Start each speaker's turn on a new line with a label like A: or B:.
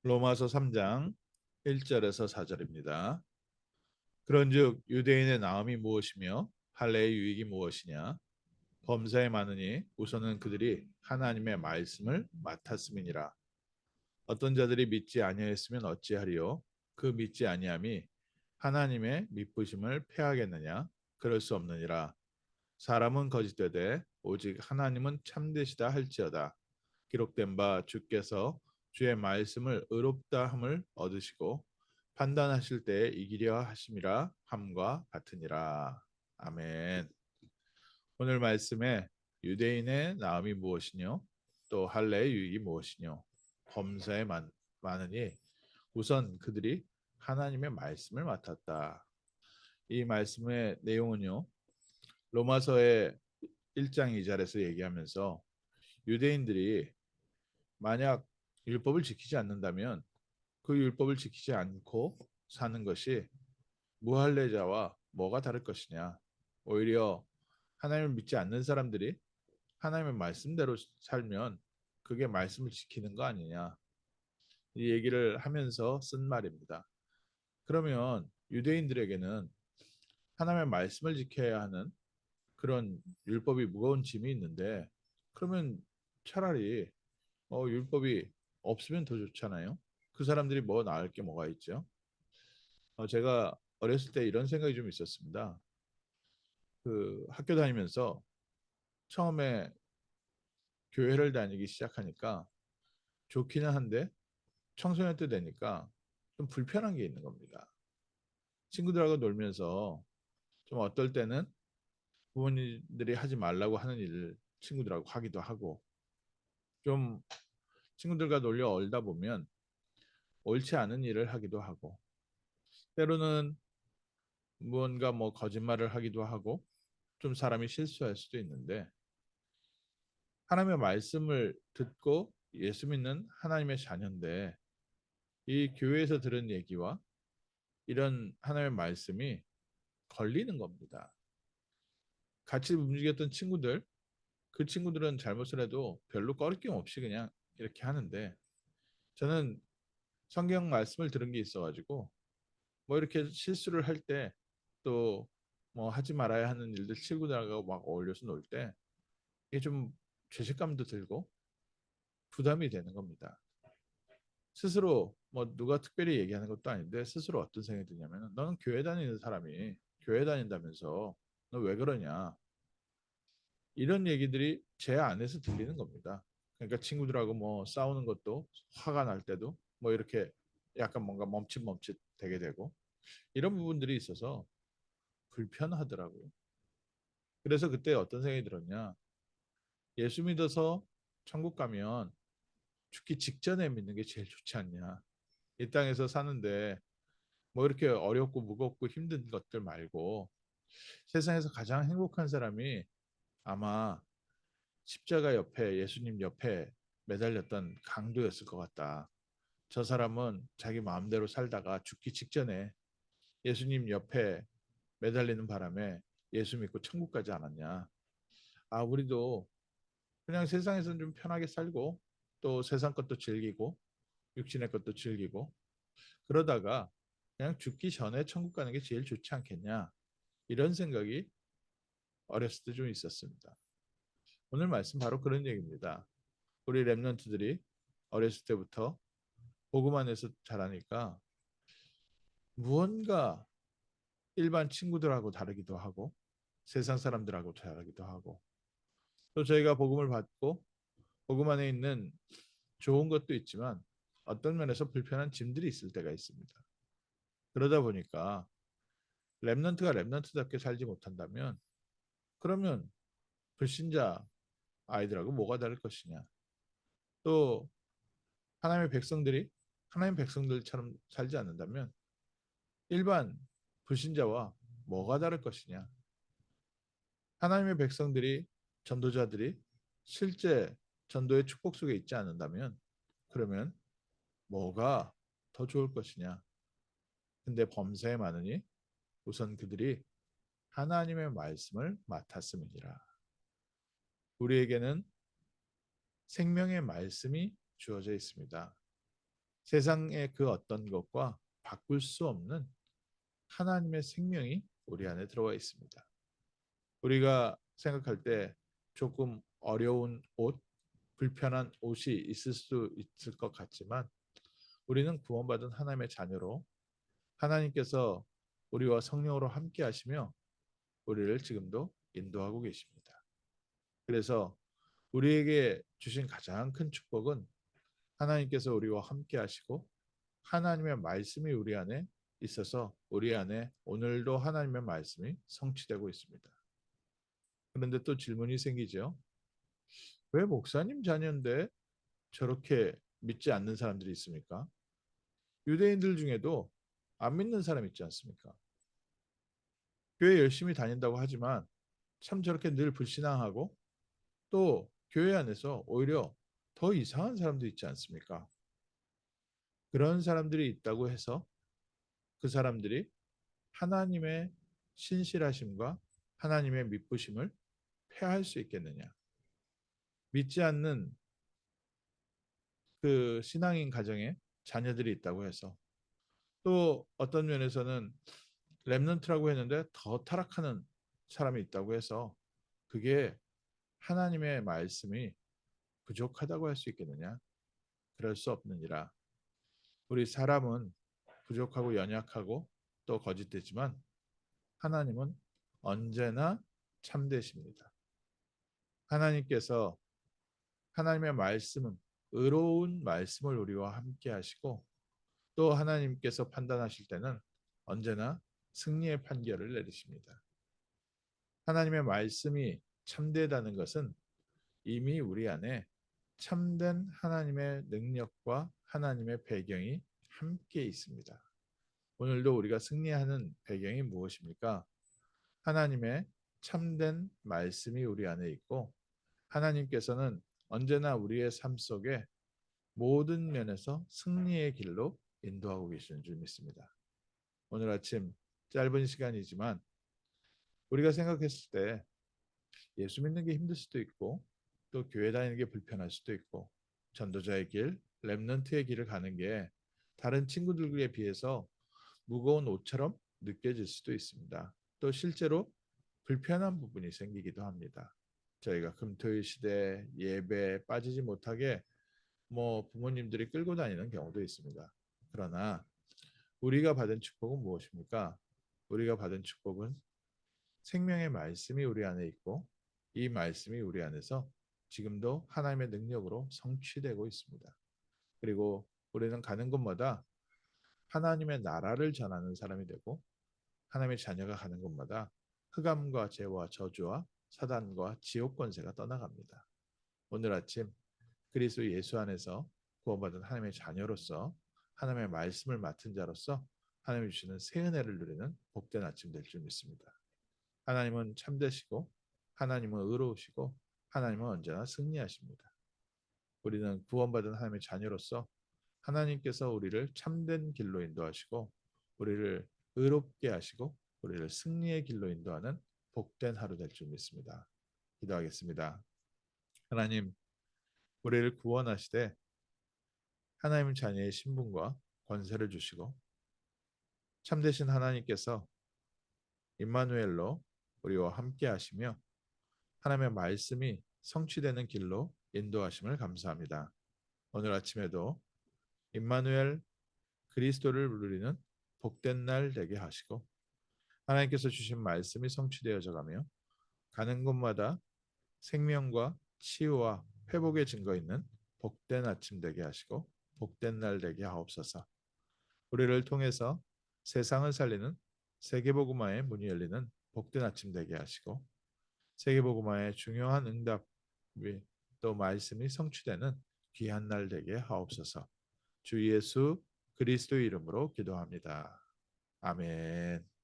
A: 로마서 3장 1절에서 4절입니다. 그런즉 유대인의 나음이 무엇이며 할례의 유익이 무엇이냐? 범사에 많으니 우선은 그들이 하나님의 말씀을 맡았음이니라. 어떤 자들이 믿지 아니하였으면 어찌하리요? 그 믿지 아니함이 하나님의 믿부심을 패하겠느냐? 그럴 수 없느니라. 사람은 거짓되되 오직 하나님은 참되시다 할지어다. 기록된 바 주께서 주의 말씀을 의롭다 함을 얻으시고 판단하실 때에 이기려 하심이라 함과 같으니라. 아멘. 오늘 말씀에 유대인의 나음이 무엇이뇨? 또 할례의 유익이 무엇이뇨? 범사에 많으니 우선 그들이 하나님의 말씀을 맡았다. 이 말씀의 내용은요. 로마서의 1장 2절에서 얘기하면서 유대인들이 만약 율법을 지키지 않는다면 그 율법을 지키지 않고 사는 것이 무할례자와 뭐가 다를 것이냐. 오히려 하나님을 믿지 않는 사람들이 하나님의 말씀대로 살면 그게 말씀을 지키는 거 아니냐. 이 얘기를 하면서 쓴 말입니다. 그러면 유대인들에게는 하나님의 말씀을 지켜야 하는 그런 율법이 무거운 짐이 있는데 그러면 차라리 율법이 없으면 더 좋잖아요. 그 사람들이 뭐 나을 게 뭐가 있죠? 제가 어렸을 때 이런 생각이 좀 있었습니다. 그 학교 다니면서 처음에 교회를 다니기 시작하니까 좋기는 한데 청소년 때 되니까 좀 불편한 게 있는 겁니다. 친구들하고 놀면서 좀 어떨 때는 부모님들이 하지 말라고 하는 일을 친구들하고 하기도 하고 좀 친구들과 놀려 얼다 보면 옳지 않은 일을 하기도 하고 때로는 무언가 뭐 거짓말을 하기도 하고 좀 사람이 실수할 수도 있는데 하나님의 말씀을 듣고 예수 믿는 하나님의 자녀인데 이 교회에서 들은 얘기와 이런 하나님의 말씀이 걸리는 겁니다. 같이 움직였던 친구들, 그 친구들은 잘못을 해도 별로 꺼리낌 없이 그냥 이렇게 하는데 저는 성경 말씀을 들은 게 있어가지고 뭐 이렇게 실수를 할 때 또 뭐 하지 말아야 하는 일들 친구들하고 막 어울려서 놀 때 이게 좀 죄책감도 들고 부담이 되는 겁니다. 스스로 뭐 누가 특별히 얘기하는 것도 아닌데 스스로 어떤 생각이 드냐면 너는 교회 다니는 사람이 교회 다닌다면서 너 왜 그러냐 이런 얘기들이 제 안에서 들리는 겁니다. 그러니까 친구들하고 뭐 싸우는 것도 화가 날 때도 뭐 이렇게 약간 뭔가 멈칫멈칫 되게 되고 이런 부분들이 있어서 불편하더라고요. 그래서 그때 어떤 생각이 들었냐 예수 믿어서 천국 가면 죽기 직전에 믿는 게 제일 좋지 않냐 이 땅에서 사는데 뭐 이렇게 어렵고 무겁고 힘든 것들 말고 세상에서 가장 행복한 사람이 아마 십자가 옆에 예수님 옆에 매달렸던 강도였을 것 같다. 저 사람은 자기 마음대로 살다가 죽기 직전에 예수님 옆에 매달리는 바람에 예수 믿고 천국 가지 않았냐. 아, 우리도 그냥 세상에서는 좀 편하게 살고 또 세상 것도 즐기고 육신의 것도 즐기고 그러다가 그냥 죽기 전에 천국 가는 게 제일 좋지 않겠냐. 이런 생각이 어렸을 때 좀 있었습니다. 오늘 말씀 바로 그런 얘기입니다. 우리 랩런트들이 어렸을 때부터 복음 안에서 자라니까 무언가 일반 친구들하고 다르기도 하고 세상 사람들하고 다르기도 하고 또 저희가 복음을 받고 복음 안에 있는 좋은 것도 있지만 어떤 면에서 불편한 짐들이 있을 때가 있습니다. 그러다 보니까 랩런트가 랩런트답게 살지 못한다면 그러면 불신자 아이들하고 뭐가 다를 것이냐. 또 하나님의 백성들이 하나님 백성들처럼 살지 않는다면 일반 불신자와 뭐가 다를 것이냐. 하나님의 백성들이 전도자들이 실제 전도의 축복 속에 있지 않는다면 그러면 뭐가 더 좋을 것이냐. 근데 범사에 많으니 우선 그들이 하나님의 말씀을 맡았음이니라. 우리에게는 생명의 말씀이 주어져 있습니다. 세상의 그 어떤 것과 바꿀 수 없는 하나님의 생명이 우리 안에 들어와 있습니다. 우리가 생각할 때 조금 어려운 옷, 불편한 옷이 있을 수 있을 것 같지만 우리는 구원받은 하나님의 자녀로 하나님께서 우리와 성령으로 함께 하시며 우리를 지금도 인도하고 계십니다. 그래서 우리에게 주신 가장 큰 축복은 하나님께서 우리와 함께 하시고 하나님의 말씀이 우리 안에 있어서 우리 안에 오늘도 하나님의 말씀이 성취되고 있습니다. 그런데 또 질문이 생기죠. 왜 목사님 자녀인데 저렇게 믿지 않는 사람들이 있습니까? 유대인들 중에도 안 믿는 사람 있지 않습니까? 교회 열심히 다닌다고 하지만 참 저렇게 늘 불신앙하고 또 교회 안에서 오히려 더 이상한 사람도 있지 않습니까? 그런 사람들이 있다고 해서 그 사람들이 하나님의 신실하심과 하나님의 믿부심을 폐할 수 있겠느냐? 믿지 않는 그 신앙인 가정에 자녀들이 있다고 해서 또 어떤 면에서는 렘넌트라고 했는데 더 타락하는 사람이 있다고 해서 그게 하나님의 말씀이 부족하다고 할 수 있겠느냐? 그럴 수 없느니라. 우리 사람은 부족하고 연약하고 또 거짓되지만 하나님은 언제나 참되십니다. 하나님께서 하나님의 말씀은 의로운 말씀을 우리와 함께 하시고 또 하나님께서 판단하실 때는 언제나 승리의 판결을 내리십니다. 하나님의 말씀이 참되다는 것은 이미 우리 안에 참된 하나님의 능력과 하나님의 배경이 함께 있습니다. 오늘도 우리가 승리하는 배경이 무엇입니까? 하나님의 참된 말씀이 우리 안에 있고 하나님께서는 언제나 우리의 삶 속에 모든 면에서 승리의 길로 인도하고 계시는 줄 믿습니다. 오늘 아침 짧은 시간이지만 우리가 생각했을 때 예수 믿는 게 힘들 수도 있고 또 교회 다니는 게 불편할 수도 있고 전도자의 길, 렘넌트의 길을 가는 게 다른 친구들에 비해서 무거운 옷처럼 느껴질 수도 있습니다. 또 실제로 불편한 부분이 생기기도 합니다. 저희가 금토일 시대 예배 빠지지 못하게 부모님들이 끌고 다니는 경우도 있습니다. 그러나 우리가 받은 축복은 무엇입니까? 우리가 받은 축복은 생명의 말씀이 우리 안에 있고 이 말씀이 우리 안에서 지금도 하나님의 능력으로 성취되고 있습니다. 그리고 우리는 가는 곳마다 하나님의 나라를 전하는 사람이 되고 하나님의 자녀가 가는 곳마다 흑암과 죄와 저주와 사단과 지옥 권세가 떠나갑니다. 오늘 아침 그리스도 예수 안에서 구원받은 하나님의 자녀로서 하나님의 말씀을 맡은 자로서 하나님이 주시는 새 은혜를 누리는 복된 아침 될 줄 믿습니다. 하나님은 참되시고 하나님은 의로우시고 하나님은 언제나 승리하십니다. 우리는 구원받은 하나님의 자녀로서 하나님께서 우리를 참된 길로 인도하시고 우리를 의롭게 하시고 우리를 승리의 길로 인도하는 복된 하루 될 줄 믿습니다. 기도하겠습니다. 하나님, 우리를 구원하시되 하나님 자녀의 신분과 권세를 주시고 참되신 하나님께서 임마누엘로 우리와 함께 하시며 하나님의 말씀이 성취되는 길로 인도하심을 감사합니다. 오늘 아침에도 임마누엘 그리스도를 누리는 복된 날 되게 하시고 하나님께서 주신 말씀이 성취되어져 가며 가는 곳마다 생명과 치유와 회복의 증거 있는 복된 아침 되게 하시고 복된 날 되게 하옵소서. 우리를 통해서 세상을 살리는 세계복음화의 문이 열리는 복된 아침 되게 하시고 세계복음화의 중요한 응답이 또 말씀이 성취되는 귀한 날 되게 하옵소서. 주 예수 그리스도 이름으로 기도합니다. 아멘.